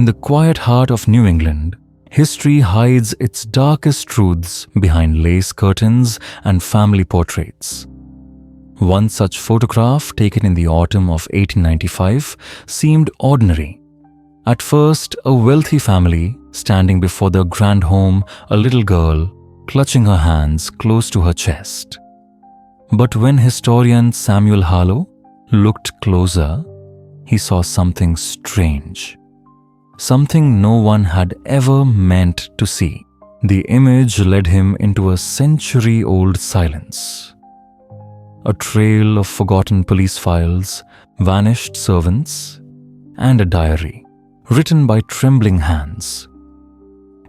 In the quiet heart of New England, history hides its darkest truths behind lace curtains and family portraits. One such photograph, taken in the autumn of 1895, seemed ordinary. At first, a wealthy family standing before their grand home, a little girl clutching her hands close to her chest. But when historian Samuel Harlow looked closer, he saw something strange. Something no one had ever meant to see. The image led him into a century-old silence. A trail of forgotten police files, vanished servants, and a diary written by trembling hands.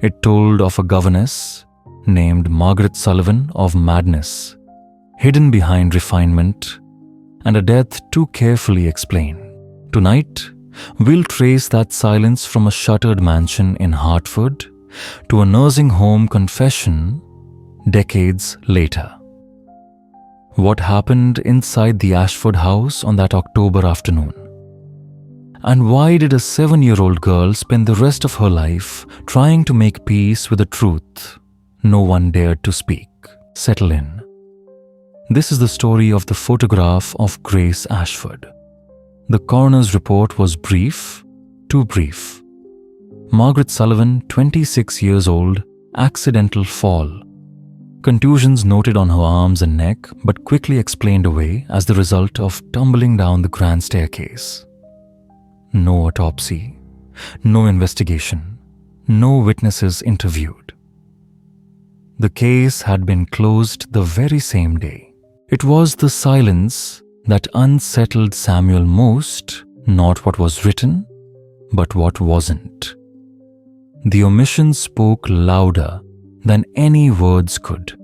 It told of a governess named Margaret Sullivan of madness, hidden behind refinement, and a death too carefully explained. Tonight, we'll trace that silence from a shuttered mansion in Hartford to a nursing home confession decades later. What happened inside the Ashford house on that October afternoon? And why did a 7-year-old girl spend the rest of her life trying to make peace with a truth no one dared to speak? Settle in. This is the story of the photograph of Grace Ashford. The coroner's report was brief, too brief. Margaret Sullivan, 26 years old, accidental fall. Contusions noted on her arms and neck, but quickly explained away as the result of tumbling down the grand staircase. No autopsy, no investigation, no witnesses interviewed. The case had been closed the very same day. It was the silence that unsettled Samuel most, not what was written, but what wasn't. The omission spoke louder than any words could.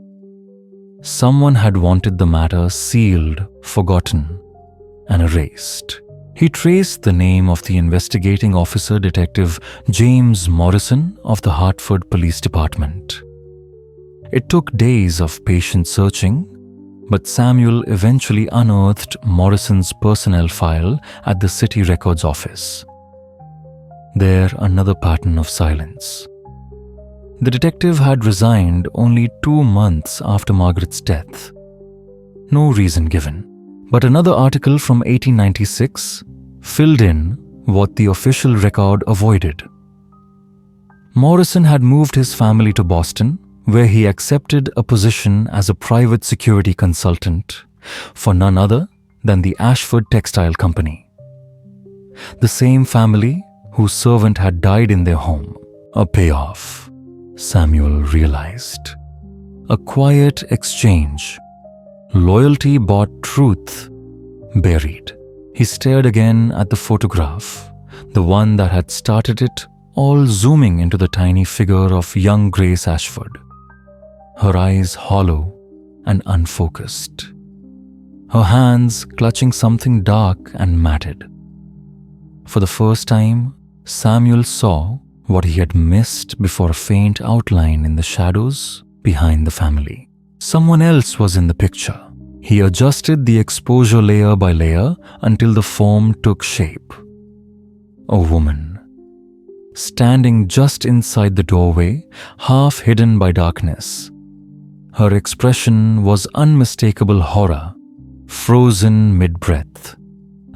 Someone had wanted the matter sealed, forgotten, and erased. He traced the name of the investigating officer, Detective James Morrison of the Hartford Police Department. It took days of patient searching, but Samuel eventually unearthed Morrison's personnel file at the city records office. There, another pattern of silence. The detective had resigned only 2 months after Margaret's death. No reason given. But another article from 1896 filled in what the official record avoided. Morrison had moved his family to Boston, where he accepted a position as a private security consultant for none other than the Ashford Textile Company. The same family whose servant had died in their home. A payoff, Samuel realized. A quiet exchange. Loyalty bought truth, buried. He stared again at the photograph, the one that had started it all, zooming into the tiny figure of young Grace Ashford. Her eyes hollow and unfocused. Her hands clutching something dark and matted. For the first time, Samuel saw what he had missed before, a faint outline in the shadows behind the family. Someone else was in the picture. He adjusted the exposure layer by layer until the form took shape. A woman, standing just inside the doorway, half hidden by darkness. Her expression was unmistakable horror, frozen mid-breath.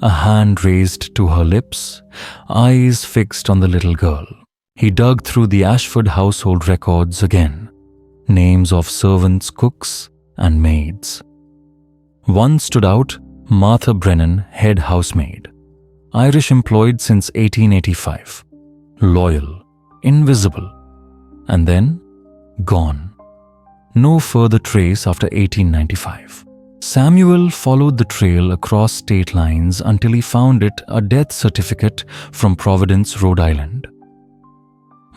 A hand raised to her lips, eyes fixed on the little girl. He dug through the Ashford household records again. Names of servants, cooks, and maids. One stood out, Martha Brennan, head housemaid. Irish employed since 1885. Loyal, invisible, and then gone. No further trace after 1895. Samuel followed the trail across state lines until he found it, a death certificate from Providence, Rhode Island.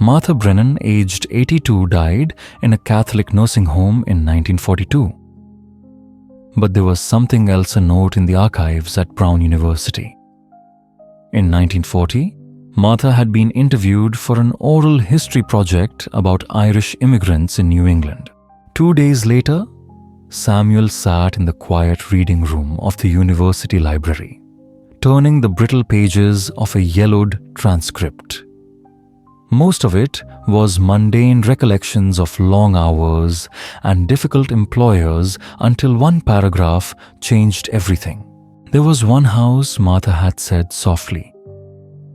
Martha Brennan, aged 82, died in a Catholic nursing home in 1942. But there was something else a note in the archives at Brown University. In 1940, Martha had been interviewed for an oral history project about Irish immigrants in New England. 2 days later, Samuel sat in the quiet reading room of the university library, turning the brittle pages of a yellowed transcript. Most of it was mundane recollections of long hours and difficult employers until one paragraph changed everything. There was one house, Martha had said softly.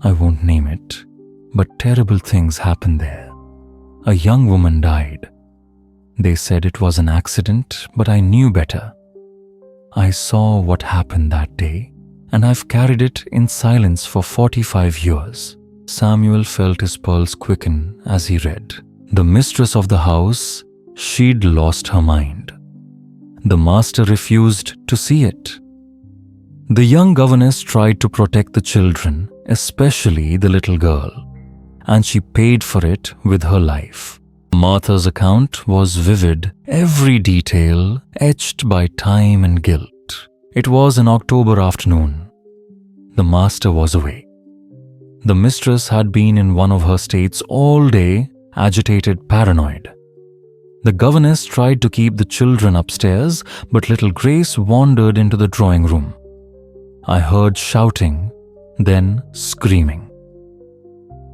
I won't name it, but terrible things happened there. A young woman died. They said it was an accident, but I knew better. I saw what happened that day, and I've carried it in silence for 45 years. Samuel felt his pulse quicken as he read. The mistress of the house, she'd lost her mind. The master refused to see it. The young governess tried to protect the children, especially the little girl, and she paid for it with her life. Martha's account was vivid, every detail etched by time and guilt. It was an October afternoon. The master was away. The mistress had been in one of her states all day, agitated, paranoid. The governess tried to keep the children upstairs, but little Grace wandered into the drawing room. I heard shouting, then screaming.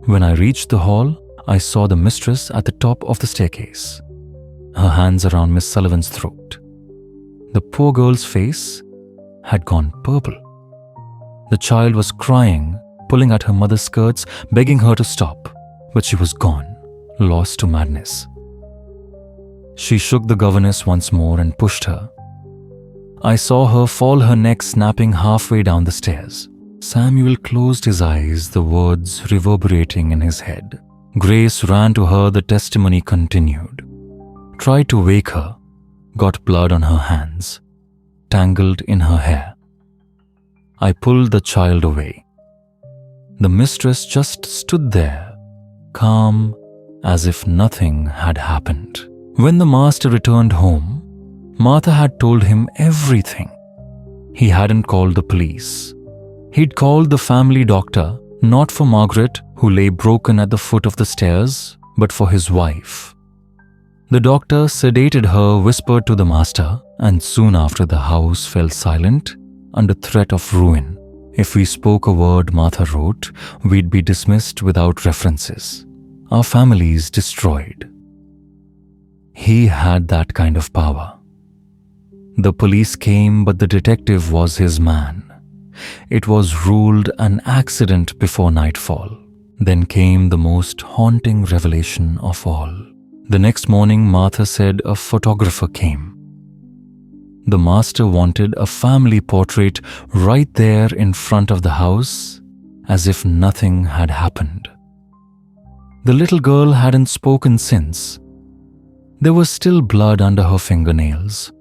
When I reached the hall, I saw the mistress at the top of the staircase, her hands around Miss Sullivan's throat. The poor girl's face had gone purple. The child was crying, pulling at her mother's skirts, begging her to stop, but she was gone, lost to madness. She shook the governess once more and pushed her. I saw her fall, her neck snapping halfway down the stairs. Samuel closed his eyes, the words reverberating in his head. Grace ran to her, the testimony continued. Tried to wake her, got blood on her hands, tangled in her hair. I pulled the child away. The mistress just stood there, calm, as if nothing had happened. When the master returned home, Martha had told him everything. He hadn't called the police. He'd called the family doctor, not for Margaret, who lay broken at the foot of the stairs, but for his wife. The doctor sedated her, whispered to the master, and soon after the house fell silent, under threat of ruin. If we spoke a word, Martha wrote, we'd be dismissed without references. Our families destroyed. He had that kind of power. The police came, but the detective was his man. It was ruled an accident before nightfall. Then came the most haunting revelation of all. The next morning, Martha said a photographer came. The master wanted a family portrait right there in front of the house, as if nothing had happened. The little girl hadn't spoken since. There was still blood under her fingernails.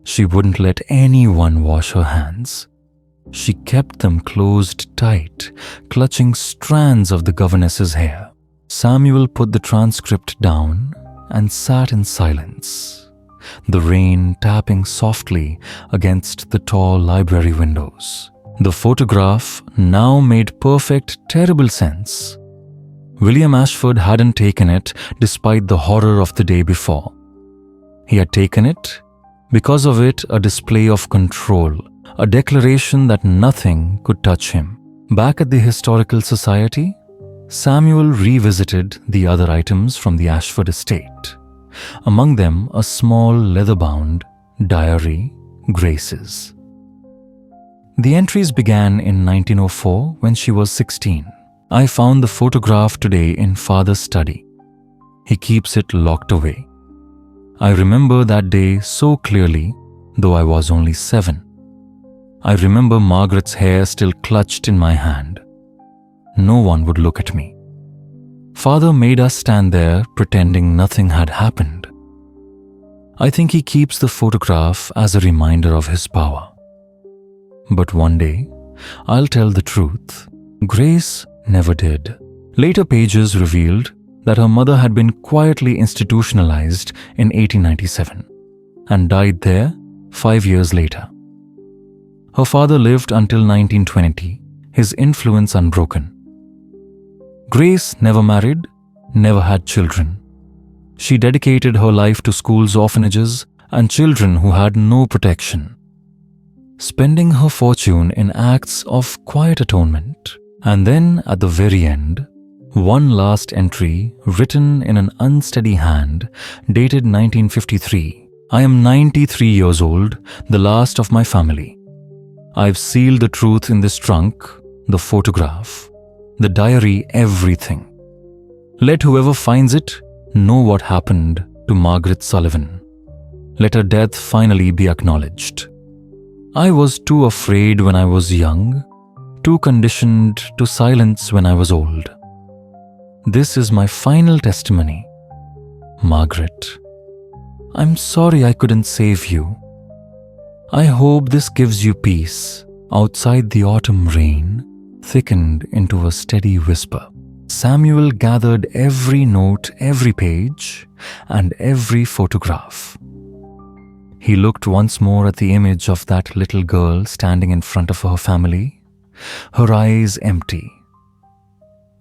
She wouldn't let anyone wash her hands. She kept them closed tight, clutching strands of the governess's hair. Samuel put the transcript down and sat in silence, the rain tapping softly against the tall library windows. The photograph now made perfect, terrible sense. William Ashford hadn't taken it despite the horror of the day before. He had taken it because of it, a display of control, a declaration that nothing could touch him. Back at the Historical Society, Samuel revisited the other items from the Ashford estate. Among them, a small leather-bound diary, Grace's. The entries began in 1904 when she was 16. I found the photograph today in Father's study. He keeps it locked away. I remember that day so clearly, though I was only 7. I remember Margaret's hair still clutched in my hand. No one would look at me. Father made us stand there pretending nothing had happened. I think he keeps the photograph as a reminder of his power. But one day, I'll tell the truth. Grace never did. Later pages revealed that her mother had been quietly institutionalized in 1897 and died there 5 years later. Her father lived until 1920, his influence unbroken. Grace never married, never had children. She dedicated her life to schools, orphanages, and children who had no protection, spending her fortune in acts of quiet atonement. And then, at the very end, One last entry, written in an unsteady hand, dated 1953. I am 93 years old, the last of my family. I've sealed the truth in this trunk, the photograph, the diary, everything. Let whoever finds it know what happened to Margaret Sullivan. Let her death finally be acknowledged. I was too afraid when I was young, too conditioned to silence when I was old. This is my final testimony. Margaret, I'm sorry I couldn't save you. I hope this gives you peace. Outside, the autumn rain thickened into a steady whisper. Samuel gathered every note, every page, and every photograph. He looked once more at the image of that little girl standing in front of her family, her eyes empty,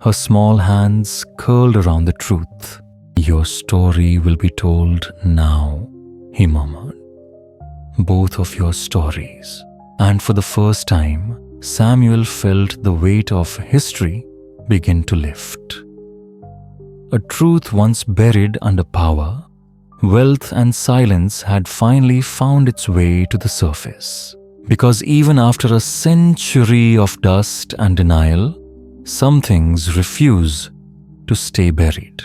her small hands curled around the truth. Your story will be told now, he murmured. Both of your stories. And for the first time, Samuel felt the weight of history begin to lift. A truth once buried under power, wealth and silence had finally found its way to the surface. Because even after a century of dust and denial, some things refuse to stay buried.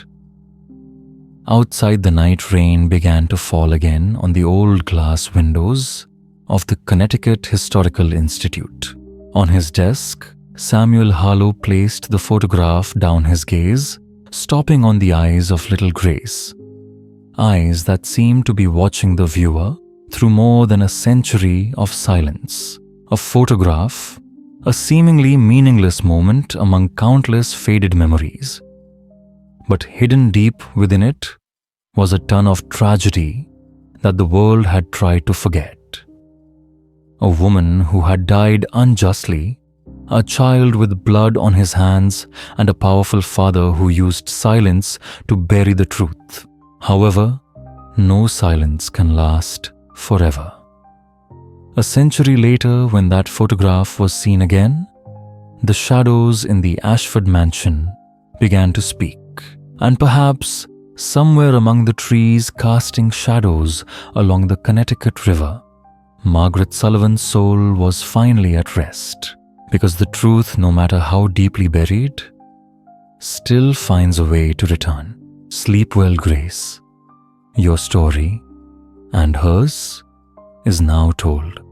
Outside, the night rain began to fall again on the old glass windows of the Connecticut Historical Institute. On his desk, Samuel Harlow placed the photograph down his gaze, stopping on the eyes of little Grace. Eyes that seemed to be watching the viewer through more than a century of silence. A photograph, a seemingly meaningless moment among countless faded memories. But hidden deep within it was a ton of tragedy that the world had tried to forget. A woman who had died unjustly, a child with blood on his hands, and a powerful father who used silence to bury the truth. However, no silence can last forever. A century later, when that photograph was seen again, the shadows in the Ashford mansion began to speak. And perhaps somewhere among the trees casting shadows along the Connecticut River, Margaret Sullivan's soul was finally at rest. Because the truth, no matter how deeply buried, still finds a way to return. Sleep well, Grace. Your story, and hers, is now told.